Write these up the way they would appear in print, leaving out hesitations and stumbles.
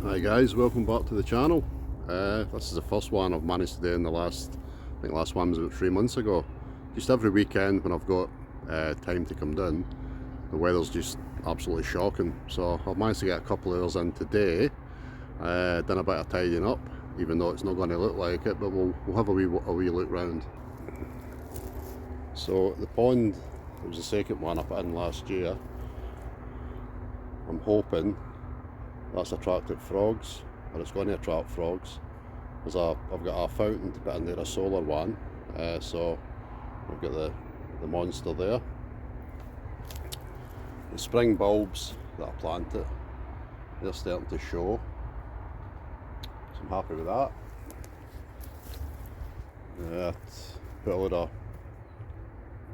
Hi guys, welcome back to the channel. This is the first one I've managed to do in the last, I think last one was about 3 months ago. Just every weekend when I've got time to come down, the weather's just absolutely shocking. So I've managed to get a couple of hours in today, done a bit of tidying up, even though it's not going to look like it, but we'll have a wee look round. So the pond, it was the second one I put in last year. I'm hoping that's attracted frogs, or it's going to attract frogs. I've got a fountain to put in there, a solar one, so I've got the monster there. The spring bulbs that I planted, they're starting to show, so I'm happy with that. Put a load of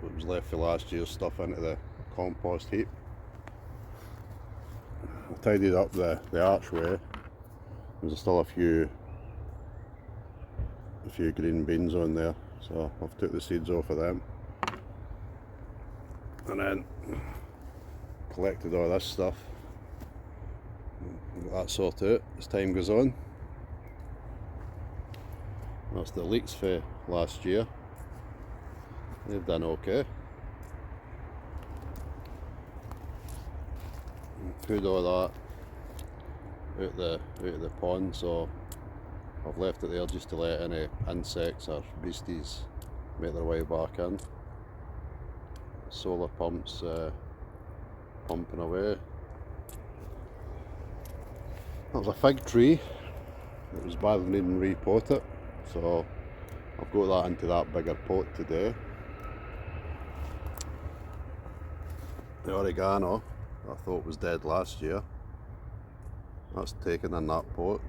what was left for last year's stuff into the compost heap. I tidied up the archway. There's still a few green beans on there, so I've took the seeds off of them, and then collected all this stuff. Get that sorted out as time goes on. That's the leeks for last year. They've done okay. Put all that out the pond, so I've left it there just to let any insects or beasties make their way back in. Solar pumps pumping away. That was a fig tree. It was badly needing to repot it, so I've got that into that bigger pot today. The oregano I thought was dead last year, that's taken in that pot.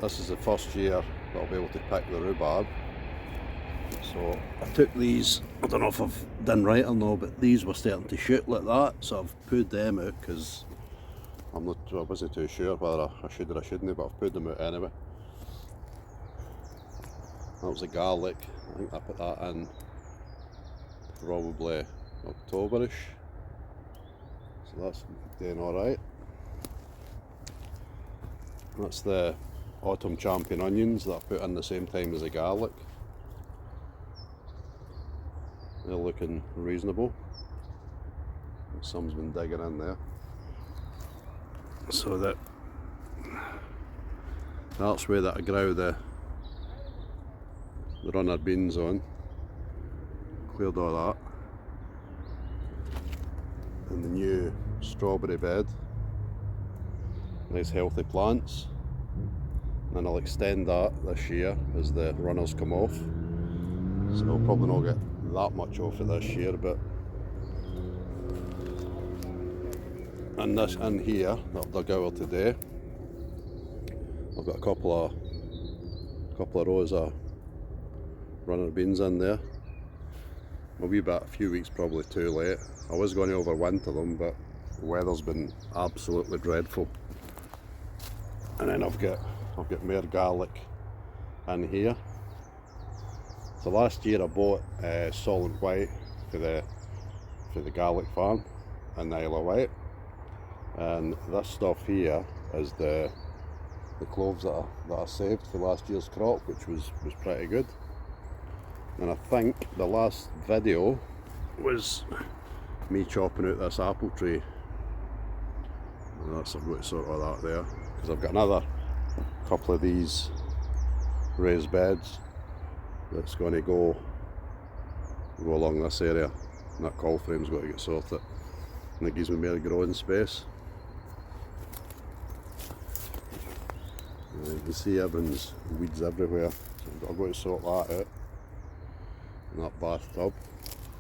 This is the first year that I'll be able to pick the rhubarb, so I took these, I don't know if I've done right or not, but these were starting to shoot like that, so I've pulled them out because I wasn't too sure whether I should or I shouldn't, but I've pulled them out anyway. That was the garlic. I think I put that in probably Octoberish, so that's doing alright. That's the autumn champion onions that I put in the same time as the garlic. They're looking reasonable. Some's been digging in there, so that's where that I grow the runner beans on. Cleared all that. And the new strawberry bed, nice healthy plants, and I'll extend that this year as the runners come off, so I'll probably not get that much off it this year, but in here that I've dug out today, I've got a couple of rows of runner beans in there. A few weeks probably too late. I was going to overwinter them, but the weather's been absolutely dreadful. And then I've got more garlic in here. So last year I bought solid white for the garlic farm in the Isle of Wight, and this stuff here is the cloves that I saved for last year's crop, which was pretty good. And I think the last video was me chopping out this apple tree. And that's, I've got to sort all that there, because I've got another couple of these raised beds that's going to go along this area, and that cowl frame's got to get sorted, and it gives me more growing space. You can see everyone's weeds everywhere, so I've got to sort that out. And that bathtub,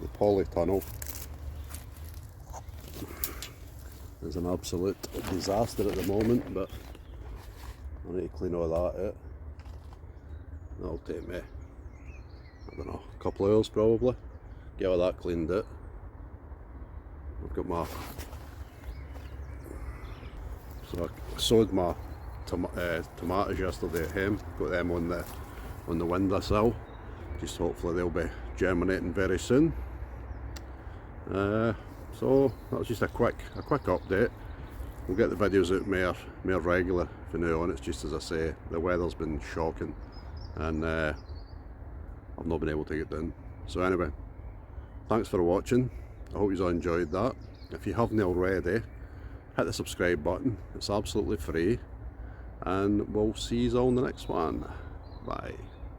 the polytunnel is an absolute disaster at the moment, but I need to clean all that out. That'll take me, I don't know, a couple of hours probably, get all that cleaned out. I've got so I sowed my tomatoes yesterday at home, got them on the windowsill. Just hopefully they'll be germinating very soon. So that was just a quick update. we'll get the videos out more regular from now on. It's just as I say, the weather's been shocking and I've not been able to get down. So anyway, thanks for watching. I hope you all enjoyed that. If you haven't already, hit the subscribe button. It's absolutely free, and we'll see you all in the next one. Bye.